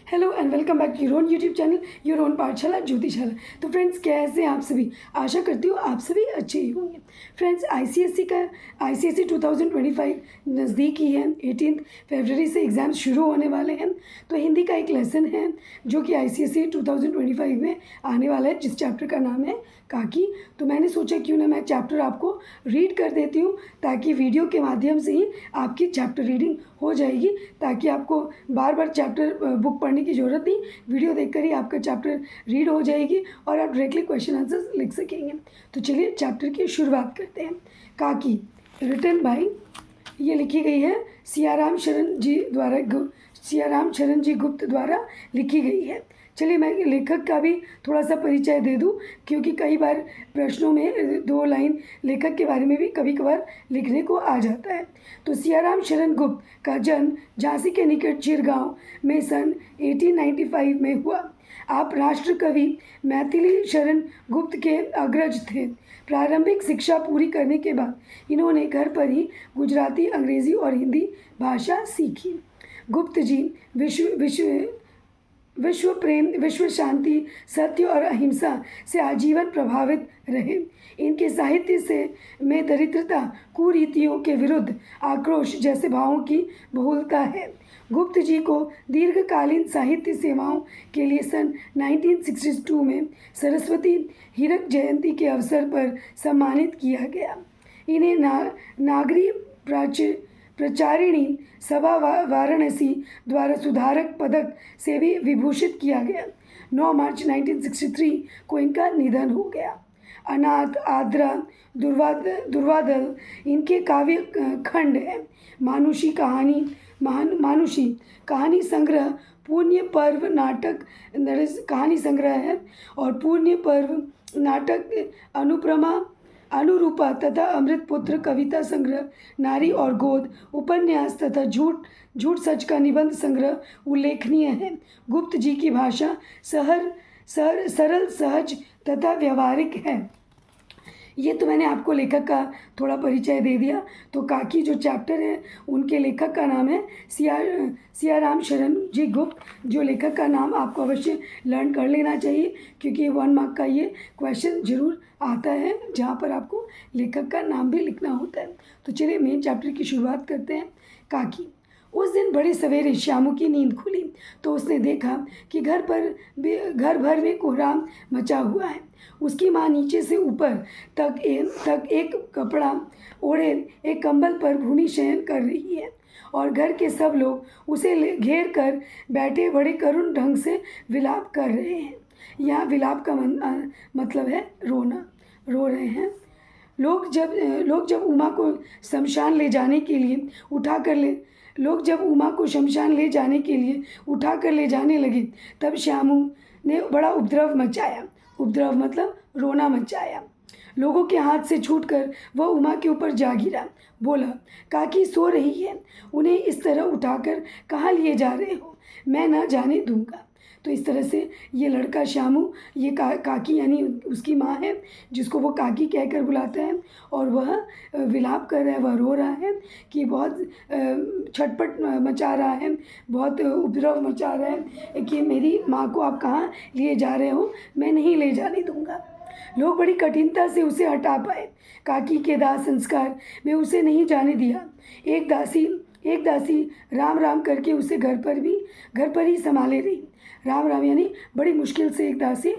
Hello and welcome back to your own YouTube channel your own Pathshala Jyotishala. तो friends, कैसे हैं आप सभी? आशा करती हूँ आप सभी अच्छे ही होंगे। फ्रेंड्स, आईसीएसई 2025 नज़दीक ही है। 18 फरवरी से एग्ज़ाम शुरू होने वाले हैं। तो हिंदी का एक लेसन है जो कि आईसीएसई 2025 में आने वाला है, जिस चैप्टर का नाम है काकी। तो मैंने सोचा क्यों ना मैं चैप्टर आपको रीड कर देती हूँ, ताकि वीडियो के माध्यम से ही आपकी चैप्टर रीडिंग हो जाएगी, ताकि आपको बार बार चैप्टर बुक पढ़ने की ज़रूरत नहीं, वीडियो देखकर ही आपका चैप्टर रीड हो जाएगी और आप डायरेक्टली क्वेश्चन आंसर्स लिख सकेंगे। तो चलिए चैप्टर की शुरुआत करते हैं। काकी रिटन बाय, ये लिखी गई है सियाराम शरण जी गुप्त द्वारा लिखी गई है। चलिए मैं लेखक का भी थोड़ा सा परिचय दे दूं, क्योंकि कई बार प्रश्नों में 2 लाइन लेखक के बारे में भी कभी कभार लिखने को आ जाता है। तो सियाराम शरण गुप्त का जन्म झांसी के निकट चिरगांव में सन 1895 में हुआ। आप राष्ट्र कवि मैथिली शरण गुप्त के अग्रज थे। प्रारंभिक शिक्षा पूरी करने के बाद इन्होंने घर पर ही गुजराती, अंग्रेज़ी और हिंदी भाषा सीखी। गुप्त जी विश्व प्रेम, विश्व शांति, सत्य और अहिंसा से आजीवन प्रभावित रहे। इनके साहित्य में दरिद्रता, कुरीतियों के विरुद्ध आक्रोश जैसे भावों की बहुलता है। गुप्त जी को दीर्घकालीन साहित्य सेवाओं के लिए सन 1962 में सरस्वती हीरक जयंती के अवसर पर सम्मानित किया गया। इन्हें नागरी प्रचारिणी सभा वाराणसी द्वारा सुधारक पदक से भी विभूषित किया गया। 9 मार्च 1963 को इनका निधन हो गया। अनाथ, आद्रा, दुर्वादल इनके काव्य खंड हैं। मानुषी कहानी संग्रह, पुण्य पर्व नाटक कहानी संग्रह है, और पुण्य पर्व नाटक, अनुरूपा तथा अमृतपुत्र कविता संग्रह, नारी और गोद उपन्यास तथा झूठ सच का निबंध संग्रह उल्लेखनीय है। गुप्त जी की भाषा सरल, सहज तथा व्यवहारिक है। ये तो मैंने आपको लेखक का थोड़ा परिचय दे दिया। तो काकी जो चैप्टर है, उनके लेखक का नाम है सियाराम शरण जी गुप्त। जो लेखक का नाम आपको अवश्य लर्न कर लेना चाहिए, क्योंकि 1 मार्क का ये क्वेश्चन जरूर आता है, जहाँ पर आपको लेखक का नाम भी लिखना होता है। तो चलिए मेन चैप्टर की शुरुआत करते हैं। काकी। उस दिन बड़े सवेरे श्यामू की नींद खुली तो उसने देखा कि घर भर में कोहराम मचा हुआ है। उसकी माँ नीचे से ऊपर तक एक कपड़ा ओढ़े एक कंबल पर भूमि शयन कर रही है, और घर के सब लोग उसे घेर कर बैठे बड़े करुण ढंग से विलाप कर रहे हैं। यहाँ विलाप का मतलब है रोना, रो रहे हैं। लोग जब उमा को शमशान ले जाने के लिए उठा कर ले जाने लगे, तब श्यामू ने बड़ा उपद्रव मचाया। उपद्रव मतलब रोना मचाया। लोगों के हाथ से छूटकर वह उमा के ऊपर जा गिरा। बोला, काकी सो रही है, उन्हें इस तरह उठाकर कहाँ लिए जा रहे हो? मैं न जाने दूंगा। तो इस तरह से ये लड़का श्यामू, ये काकी यानी उसकी माँ है, जिसको वो काकी कहकर बुलाता है, और वह विलाप कर रहा है, वह रो रहा है कि बहुत छटपट मचा रहा है, बहुत उपद्रव मचा रहा है कि मेरी माँ को आप कहाँ लिए जा रहे हो, मैं नहीं ले जाने दूँगा। लोग बड़ी कठिनता से उसे हटा पाए। काकी के दाह संस्कार में उसे नहीं जाने दिया। एक दासी राम राम करके उसे घर पर ही संभाले रही। राम राम यानी बड़ी मुश्किल से एक दासी,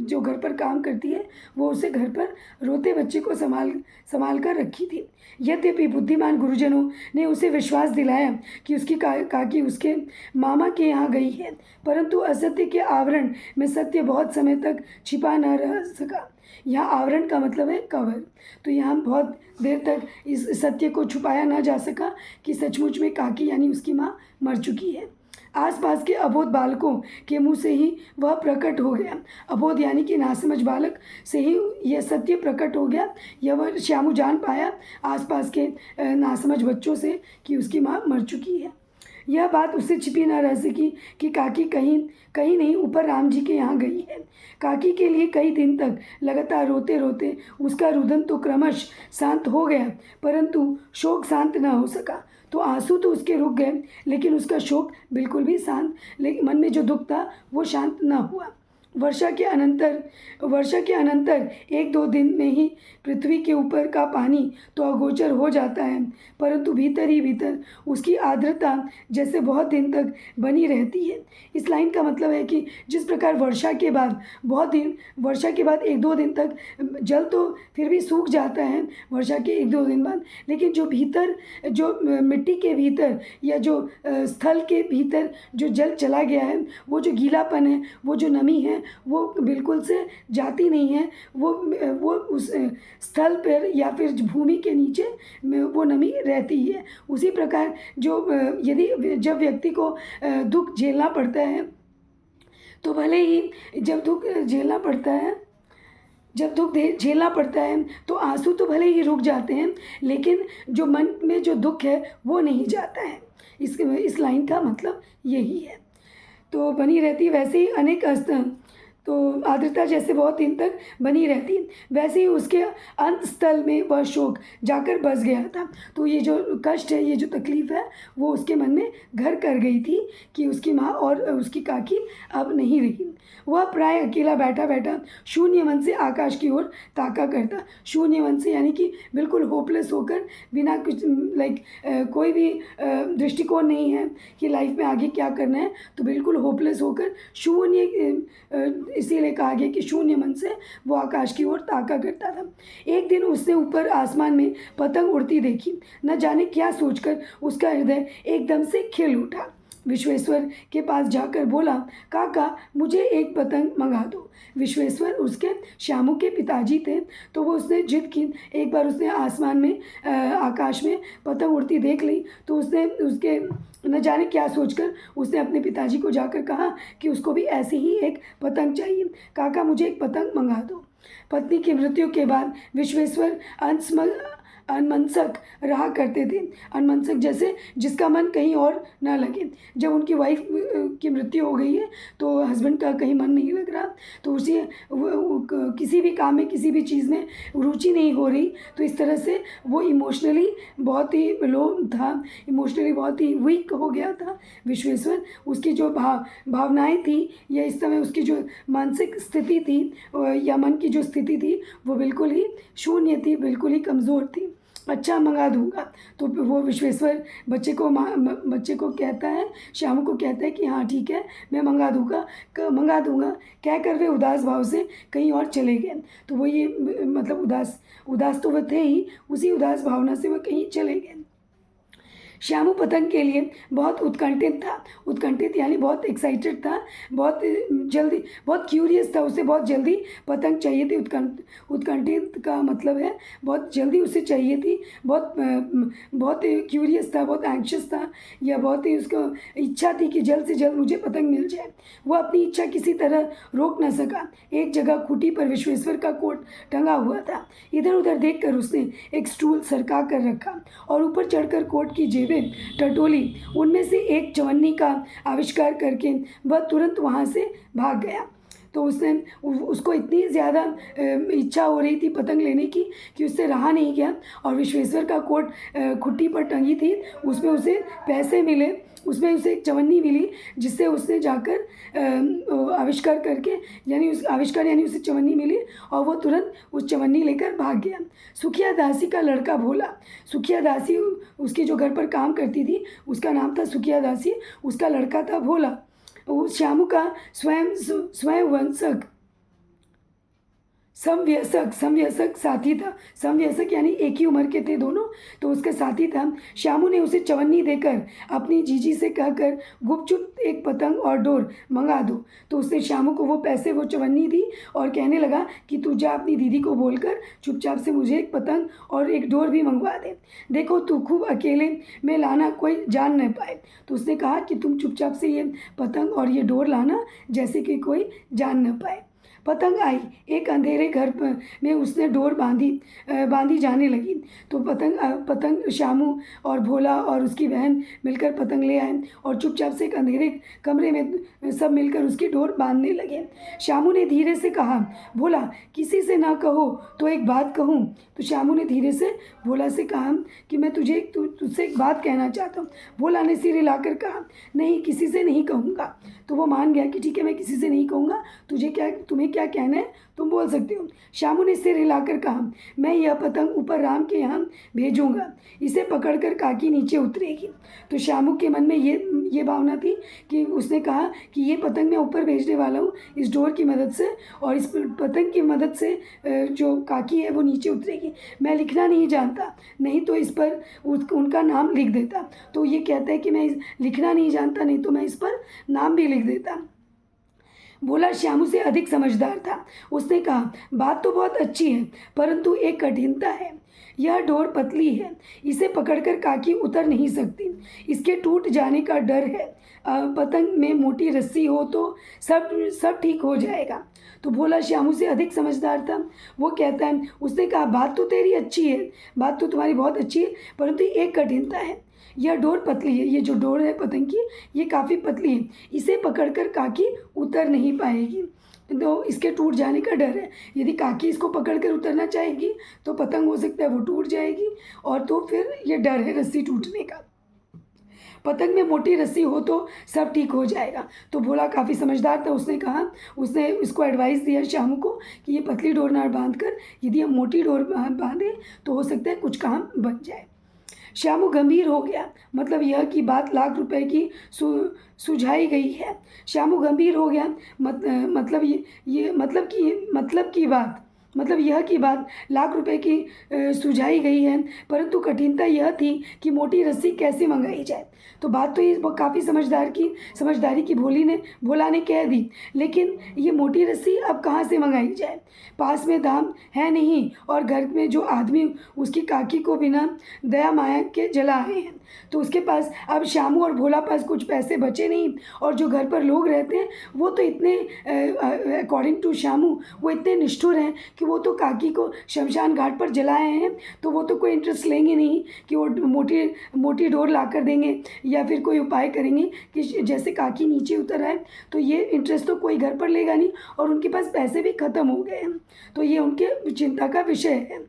जो घर पर काम करती है, वो उसे घर पर रोते बच्चे को संभाल कर रखी थी। यद्यपि बुद्धिमान गुरुजनों ने उसे विश्वास दिलाया कि उसकी काकी उसके मामा के यहाँ गई है, परंतु असत्य के आवरण में सत्य बहुत समय तक छिपा न रह सका। यहाँ आवरण का मतलब है कवर। तो यहाँ बहुत देर तक इस सत्य को छुपाया न जा सका कि सचमुच में काकी यानी उसकी माँ मर चुकी है। आसपास के अबोध बालकों के मुंह से ही वह प्रकट हो गया। अबोध यानी कि नासमझ बालक से ही यह सत्य प्रकट हो गया। यह वह श्यामू जान पाया आसपास के नासमझ बच्चों से कि उसकी माँ मर चुकी है। यह बात उससे छिपी न रह सकी कि काकी कहीं नहीं ऊपर राम जी के यहाँ गई है। काकी के लिए कई दिन तक लगातार रोते रोते उसका रुदन तो क्रमश शांत हो गया, परंतु शोक शांत न हो सका। तो आंसू तो उसके रुक गए, लेकिन उसका शोक बिल्कुल भी शांत, लेकिन मन में जो दुख था वो शांत न हुआ। वर्षा के अनंतर 1-2 दिन में ही पृथ्वी के ऊपर का पानी तो अगोचर हो जाता है, परंतु भीतर ही भीतर उसकी आर्द्रता जैसे बहुत दिन तक बनी रहती है। इस लाइन का मतलब है कि जिस प्रकार वर्षा के बाद 1-2 दिन तक जल तो फिर भी सूख जाता है वर्षा के 1-2 दिन बाद, लेकिन जो भीतर जो मिट्टी के भीतर या जो स्थल के भीतर जो जल चला गया है, वो जो गीलापन है, वो जो नमी है, वो बिल्कुल से जाती नहीं है। वो उस स्थल पर या फिर भूमि के नीचे में वो नमी रहती है। उसी प्रकार जो यदि जब व्यक्ति को दुख झेलना पड़ता है, तो भले ही जब दुख झेलना पड़ता है तो आंसू तो भले ही रुक जाते हैं, लेकिन जो मन में जो दुख है वो नहीं जाता है। इस लाइन का मतलब यही है। तो बनी रहती वैसे ही अनेक तो आर्द्रता जैसे बहुत दिन तक बनी रहती, वैसे ही उसके अंत स्थल में वह शोक जाकर बस गया था। तो ये जो कष्ट है, ये जो तकलीफ़ है, वो उसके मन में घर कर गई थी कि उसकी माँ और उसकी काकी अब नहीं रही। वह प्राय अकेला बैठा बैठा शून्य मन से आकाश की ओर ताका करता। शून्य मन से यानी कि बिल्कुल होपलेस होकर, बिना कुछ कोई भी दृष्टिकोण नहीं है कि लाइफ में आगे क्या करना है, तो बिल्कुल होपलेस होकर शून्य, इसीलिए कहा गया कि शून्य मन से वो आकाश की ओर ताका करता था। एक दिन उसने ऊपर आसमान में पतंग उड़ती देखी। न जाने क्या सोचकर उसका हृदय एकदम से खिल उठा। विश्वेश्वर के पास जाकर बोला, काका मुझे एक पतंग मंगा दो। विश्वेश्वर उसके श्यामू के पिताजी थे, तो वो उसने जिद की। एक बार उसने आसमान में आकाश में पतंग उड़ती देख ली, तो उसने उसके न जाने क्या सोचकर उसने अपने पिताजी को जाकर कहा कि उसको भी ऐसी ही एक पतंग चाहिए। काका मुझे एक पतंग मंगा दो। पत्नी की मृत्यु के बाद विश्वेश्वर अनमनसक रहा करते थे। अनमनसक जैसे जिसका मन कहीं और ना लगे। जब उनकी वाइफ की मृत्यु हो गई है तो हस्बैंड का कहीं मन नहीं लग रहा, तो उसे किसी भी काम में, किसी भी चीज़ में रुचि नहीं हो रही, तो इस तरह से वो इमोशनली बहुत ही लो था, इमोशनली बहुत ही वीक हो गया था विश्वेश्वर। उसकी जो भावनाएं थी या इस समय उसकी जो मानसिक स्थिति थी या मन की जो स्थिति थी, वो बिल्कुल ही शून्य थी, बिल्कुल ही कमज़ोर थी। अच्छा मंगा दूंगा। तो वो विश्वेश्वर बच्चे को कहता है, श्यामू को कहता है कि हाँ ठीक है, मैं मंगा दूंगा। कह कर वे उदास भाव से कहीं और चले गए। तो वो ये मतलब उदास तो वो थे ही, उसी उदास भावना से वो कहीं चले गए। श्यामू पतंग के लिए बहुत उत्कंठित यानी बहुत एक्साइटेड था, बहुत क्यूरियस था। उसे बहुत जल्दी पतंग चाहिए थी। उत्कंठित का मतलब है बहुत जल्दी उसे चाहिए थी, बहुत क्यूरियस था, बहुत एंक्शस था, या बहुत ही उसको इच्छा थी कि जल्द से जल्द मुझे पतंग मिल जाए। वह अपनी इच्छा किसी तरह रोक न सका। एक जगह खूंटी पर विश्वेश्वर का कोट टंगा हुआ था। इधर उधर देखकर उसने एक स्टूल सरका कर रखा और ऊपर चढ़कर कोट की जेबें टटोली। उनमें से एक चवन्नी का आविष्कार करके वह तुरंत वहाँ से भाग गया। तो उसको इतनी ज़्यादा इच्छा हो रही थी पतंग लेने की कि उससे रहा नहीं गया, और विश्वेश्वर का कोट खुट्टी पर टंगी थी, उसमें उसे पैसे मिले, उसमें उसे एक चवन्नी मिली, जिससे उसने जाकर आविष्कार करके यानी उसे चवन्नी मिली और वो तुरंत उस चवन्नी लेकर भाग गया। सुखिया दासी का लड़का भोला, सुखिया दासी उसकी जो घर पर काम करती थी उसका नाम था सुखिया दासी, उसका लड़का था भोला। वो श्यामू का स्वयंवंशक समवयस्क साथी था। समवयस्क यानी एक ही उम्र के थे दोनों, तो उसका साथी था। श्यामू ने उसे चवन्नी देकर अपनी जीजी से कहकर गुपचुप एक पतंग और डोर मंगा दो। तो उसने श्यामू को वो पैसे, वो चवन्नी दी और कहने लगा कि तू जा अपनी दीदी को बोलकर चुपचाप से मुझे एक पतंग और एक डोर भी मंगवा दे। देखो तू खूब अकेले में लाना, कोई जान न पाए। तो उसने कहा कि तुम चुपचाप से ये पतंग और ये डोर लाना, जैसे कि कोई जान न पाए। पतंग आई, एक अंधेरे घर में उसने डोर बांधी जाने लगी। तो पतंग श्यामू और भोला और उसकी बहन मिलकर पतंग ले आए और चुपचाप से एक अंधेरे कमरे में सब मिलकर उसकी डोर बांधने लगे। श्यामू ने धीरे से कहा, भोला किसी से ना कहो तो एक बात कहूँ। तो श्यामू ने धीरे से भोला से कहा कि मैं तुझसे एक बात कहना चाहता हूँ। भोला ने सिर हिलाकर कहा, नहीं किसी से नहीं कहूँगा। तो वो मान गया कि ठीक है मैं किसी से नहीं कहूँगा, तुम्हें क्या कहना है तुम बोल सकते हो। श्यामू ने सिर हिलाकर कहा, मैं यह पतंग ऊपर राम के यहाँ भेजूँगा, इसे पकड़कर काकी नीचे उतरेगी। तो श्यामू के मन में ये भावना थी कि उसने कहा कि ये पतंग मैं ऊपर भेजने वाला हूँ इस डोर की मदद से, और इस पतंग की मदद से जो काकी है वो नीचे उतरेगी। मैं लिखना नहीं जानता, नहीं तो इस पर उनका नाम लिख देता। तो ये कहता है कि मैं लिखना नहीं जानता, नहीं तो मैं इस पर नाम भी लिख देता। भोला श्यामू से अधिक समझदार था। उसने कहा, बात तो बहुत अच्छी है, परंतु एक कठिनता है। यह डोर पतली है, इसे पकड़कर काकी उतर नहीं सकती, इसके टूट जाने का डर है। पतंग में मोटी रस्सी हो तो सब ठीक हो जाएगा। तो भोला श्यामू से अधिक समझदार था। वो कहता है, उसने कहा, बात तो तेरी अच्छी है, बात तो तुम्हारी बहुत अच्छी है, परंतु एक कठिनता है। यह डोर पतली है, ये जो डोर है पतंग की ये काफ़ी पतली है, इसे पकड़कर काकी उतर नहीं पाएगी, तो इसके टूट जाने का डर है। यदि काकी इसको पकड़कर उतरना चाहेगी तो पतंग हो सकता है वो टूट जाएगी, और तो फिर ये डर है रस्सी टूटने का। पतंग में मोटी रस्सी हो तो सब ठीक हो जाएगा। तो भोला काफ़ी समझदार था। उसने इसको एडवाइस दिया श्यामू को कि ये पतली डोर ना बांध कर यदि हम मोटी डोर बांधें तो हो सकता है कुछ काम बन जाए। श्यामू गंभीर हो गया, मतलब यह कि बात लाख रुपए की सुझाई गई है। श्यामू गंभीर हो गया, मतलब यह कि बात लाख रुपए की सुझाई गई है, परंतु कठिनता यह थी कि मोटी रस्सी कैसे मंगाई जाए। तो बात तो ये काफ़ी समझदारी की भोला ने कह दी, लेकिन ये मोटी रस्सी अब कहाँ से मंगाई जाए। पास में दाम है नहीं, और घर में जो आदमी उसकी काकी को बिना दया माया के जला आए हैं, तो उसके पास अब श्यामू और भोला पास कुछ पैसे बचे नहीं। और जो घर पर लोग रहते हैं वो तो इतने अकॉर्डिंग टू श्यामू वो इतने निष्ठुर हैं कि वो तो काकी को शमशान घाट पर जलाए हैं, तो वो तो कोई इंटरेस्ट लेंगे नहीं कि वो मोटी डोर ला कर देंगे या फिर कोई उपाय करेंगे कि जैसे काकी नीचे उतर आए। तो ये इंटरेस्ट तो कोई घर पर लेगा नहीं, और उनके पास पैसे भी ख़त्म हो गए हैं, तो ये उनके चिंता का विषय है।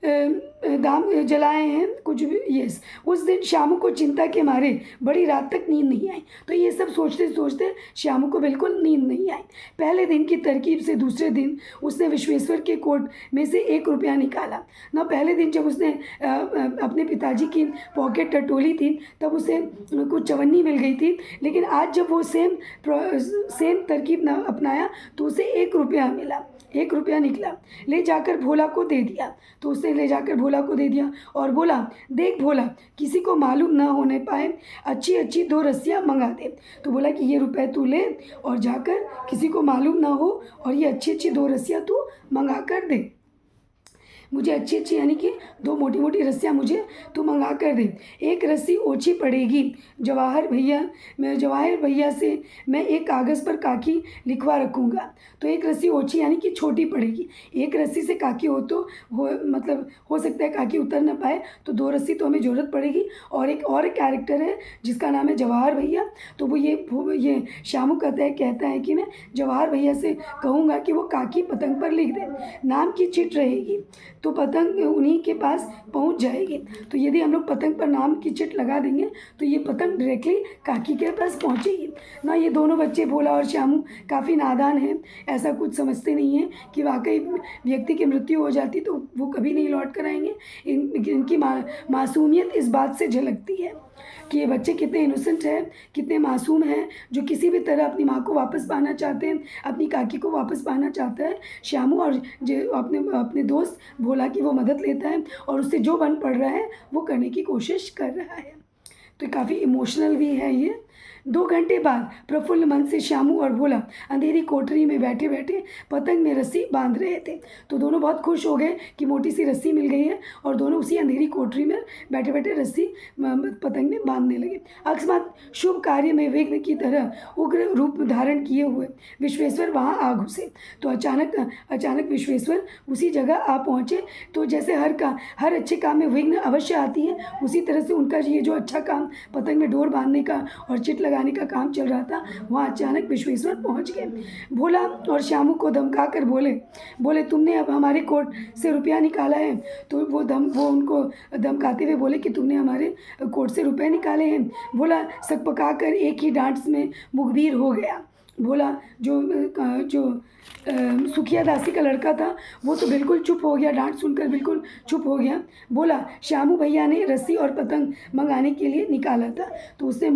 दाम जलाए हैं कुछ भी। यस, उस दिन श्यामू को चिंता के मारे बड़ी रात तक नींद नहीं आई। तो ये सब सोचते सोचते श्यामू को बिल्कुल नींद नहीं आई। पहले दिन की तरकीब से दूसरे दिन उसने विश्वेश्वर के कोट में से 1 रुपया निकाला ना। पहले दिन जब उसने अपने पिताजी की पॉकेट टटोली थी तब उसे कुछ चवन्नी मिल गई थी, लेकिन आज जब वो सेम तरकीब ना अपनाया तो उसे 1 रुपया मिला। 1 रुपया निकला, ले जाकर भोला को दे दिया। तो उसने ले जाकर भोला को दे दिया और बोला, देख भोला, किसी को मालूम ना होने पाए अच्छी अच्छी 2 रस्सियाँ मंगा दे। तो बोला कि ये रुपए तू ले और जाकर किसी को मालूम ना हो और ये अच्छी अच्छी 2 रस्सियाँ तू मंगा कर दे। मुझे अच्छी अच्छी यानी कि 2 मोटी मोटी रस्सियाँ मुझे तू मंगा कर दे। 1 रस्सी ओछी पड़ेगी जवाहर भैया से मैं एक कागज़ पर काकी लिखवा रखूँगा। तो 1 रस्सी ओछी यानी कि छोटी पड़ेगी। 1 रस्सी से काकी हो सकता है काकी उतर ना पाए, तो 2 रस्सी तो हमें ज़रूरत पड़ेगी। और एक और कैरेक्टर है जिसका नाम है जवाहर भैया। तो वो ये श्यामू कहता है कि मैं जवाहर भैया से कहूँगा कि वो काकी पतंग पर लिख दे, नाम की चिट रहेगी तो पतंग उन्हीं के पास पहुंच जाएगी। तो यदि हम लोग पतंग पर नाम की चिट लगा देंगे तो ये पतंग डायरेक्टली काकी के पास पहुंचेगी ना। ये दोनों बच्चे भोला और श्यामू काफ़ी नादान हैं, ऐसा कुछ समझते नहीं हैं कि वाकई व्यक्ति की मृत्यु हो जाती तो वो कभी नहीं लौट कर आएंगे। इनकी मासूमियत इस बात से झलकती है कि ये बच्चे कितने इनोसेंट हैं, कितने मासूम हैं, जो किसी भी तरह अपनी माँ को वापस पाना चाहते हैं, अपनी काकी को वापस पाना चाहता है श्यामू। और जो अपने दोस्त भोला की वो मदद लेता है और उससे जो बन पड़ रहा है वो करने की कोशिश कर रहा है। तो काफ़ी इमोशनल भी है ये 2 घंटे बाद प्रफुल्ल मन से श्यामू और भोला अंधेरी कोठरी में बैठे बैठे पतंग में रस्सी बांध रहे थे। तो दोनों बहुत खुश हो गए कि मोटी सी रस्सी मिल गई है और दोनों उसी अंधेरी कोठरी में बैठे बैठे रस्सी पतंग में बांधने लगे। अकस्मात शुभ कार्य में विघ्न की तरह उग्र रूप धारण किए हुए विश्वेश्वर वहाँ आ घुसे। तो अचानक विश्वेश्वर उसी जगह आ पहुँचे। तो जैसे हर अच्छे काम में विघ्न अवश्य आती है, उसी तरह से उनका ये जो अच्छा काम पतंग में डोर बांधने का और चिट लगाने का काम चल रहा था, वहाँ अचानक विश्वेश्वर पहुँच गए। भोला और श्यामू को धमका कर बोले तुमने अब हमारे कोट से रुपया निकाला है। तो वो उनको धमकाते हुए बोले कि तुमने हमारे कोट से रुपये निकाले हैं। भोला सकपका कर एक ही डांट में मुखबिर हो गया। भोला जो सुखिया दासी का लड़का था, वो तो बिल्कुल चुप हो गया, डांट सुनकर बिल्कुल चुप हो गया। बोला श्यामू भैया ने रस्सी और पतंग मंगाने के लिए निकाला था। तो उसने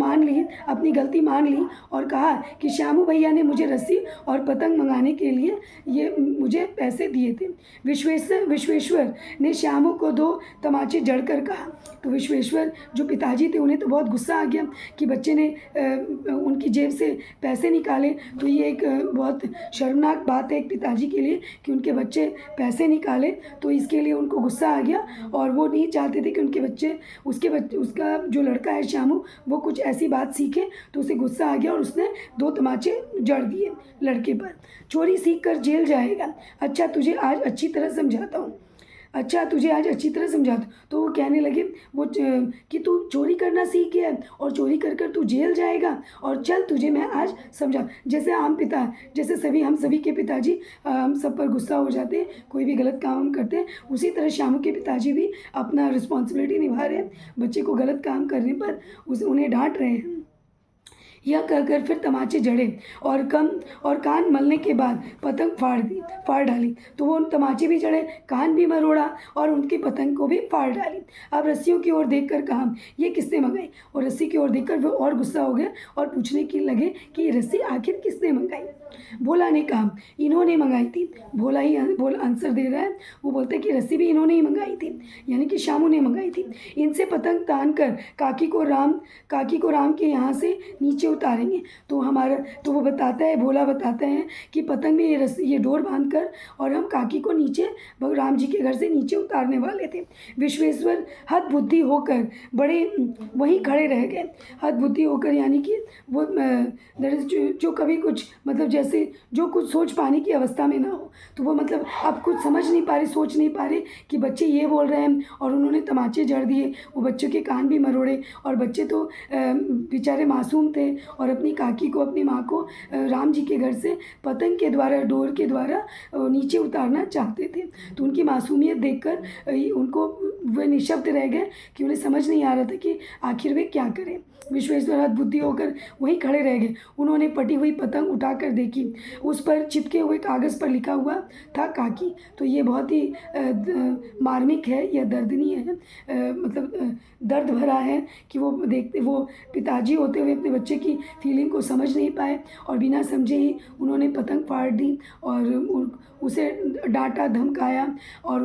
अपनी गलती मान ली और कहा कि श्यामू भैया ने मुझे रस्सी और पतंग मंगाने के लिए ये मुझे पैसे दिए थे। विश्वेश्वर ने श्यामू को 2 तमाचे जड़कर कहा। तो विश्वेश्वर जो पिताजी थे, उन्हें तो बहुत गुस्सा आ गया कि बच्चे ने उनकी जेब से पैसे निकाले। तो ये एक बहुत शर्मनाक बात है एक पिताजी के लिए कि उनके बच्चे पैसे निकाले। तो इसके लिए उनको गुस्सा आ गया और वो नहीं चाहते थे कि उनके बच्चे उसका जो लड़का है श्यामू, वो कुछ ऐसी बात सीखे। तो उसे गुस्सा आ गया और उसने 2 तमाचे जड़ दिए लड़के पर। चोरी सीख कर जेल जाएगा। अच्छा तुझे आज अच्छी तरह समझाता हूँ। तो वो कहने लगे कि तू चोरी करना सीख गया और चोरी कर कर तू जेल जाएगा, और चल तुझे मैं आज समझा। जैसे हम सभी के पिताजी हम सब पर गुस्सा हो जाते हैं, कोई भी गलत काम हम करते हैं, उसी तरह श्यामू के पिताजी भी अपना रिस्पॉन्सिबिलिटी निभा रहे हैं। बच्चे को गलत काम करने पर उन्हें डांट रहे हैं। यह कहकर फिर तमाचे जड़े और कान मलने के बाद पतंग फाड़ डाली। तो वो तमाचे भी जड़े, कान भी मरोड़ा और उनकी पतंग को भी फाड़ डाली। अब रस्सियों की ओर देखकर कहा ये किसने मंगाई, और रस्सी की ओर देखकर वो और गुस्सा हो गया और पूछने के लगे कि ये रस्सी आखिर किसने मंगाई। भोला ने कहा इन्होंने मंगाई थी। भोला आंसर दे रहा है। वो बोलते हैं कि रस्सी भी इन्होंने ही मंगाई थी, यानी कि श्यामू ने मंगाई थी। इनसे पतंग तान कर काकी को राम के यहाँ से नीचे उतारेंगे। तो वो भोला बताता है कि पतंग में ये डोर बांध कर और हम काकी को नीचे राम जी के घर से नीचे उतारने वाले थे। विश्वेश्वर हद बुद्धि होकर वहीं खड़े रह गए। हद बुद्धि होकर यानी कि वो जो कभी कुछ मतलब जैसे जो कुछ सोच पाने की अवस्था में ना हो, तो वो मतलब अब कुछ समझ नहीं पा रहे, सोच नहीं पा रहे कि बच्चे ये बोल रहे हैं और उन्होंने तमाचे जड़ दिए। वो बच्चों के कान भी मरोड़े और बच्चे तो बेचारे मासूम थे और अपनी काकी को, अपनी माँ को राम जी के घर से पतंग के द्वारा, डोर के द्वारा नीचे उतारना चाहते थे। तो उनकी मासूमियत देखकर उनको वे निशब्द रह गए कि उन्हें समझ नहीं आ रहा था कि आखिर वे क्या करें। विश्वेश्वर हद बुद्धि होकर वहीं खड़े रह गए। उन्होंने पटी हुई पतंग उठाकर देखी। उस पर चिपके हुए कागज़ पर लिखा हुआ था काकी। तो ये बहुत ही मार्मिक है, यह दर्दनीय है, मतलब दर्द भरा है कि वो पिताजी होते हुए अपने बच्चे की फीलिंग को समझ नहीं पाए और बिना समझे ही उन्होंने पतंग फाड़ दी और उसे डांटा धमकाया और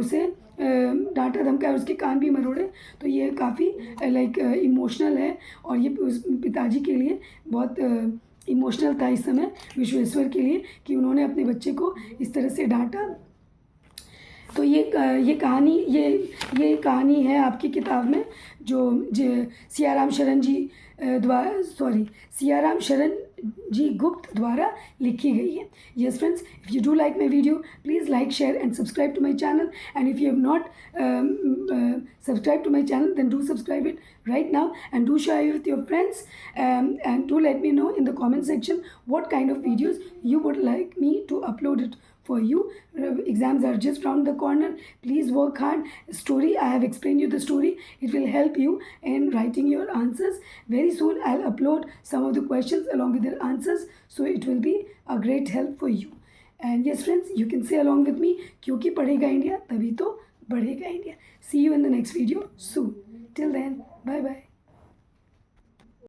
उसके कान भी मरोड़े। तो ये काफ़ी इमोशनल है और ये उस पिताजी के लिए बहुत इमोशनल था इस समय, विश्वेश्वर के लिए, कि उन्होंने अपने बच्चे को इस तरह से डांटा। तो ये कहानी है आपकी किताब में जो सियाराम शरण जी गुप्त द्वारा लिखी गई है। Yes friends, if you do like my video, please like, share and subscribe to my channel, and if you have not subscribed to my channel, then do subscribe it right now and do share it with your friends, and do let me know in the comment section what kind of videos you would like me to upload it for you. Exams are just around the corner. Please work hard. Story, I have explained you the story. It will help you in writing your answers. Very soon I'll upload some of the questions along with their answers, so it will be a great help for you. And yes friends, you can say along with me, क्योंकि पढ़ेगा India तभी तो बढ़ेगा India. See you in the next video soon. Till then, bye bye.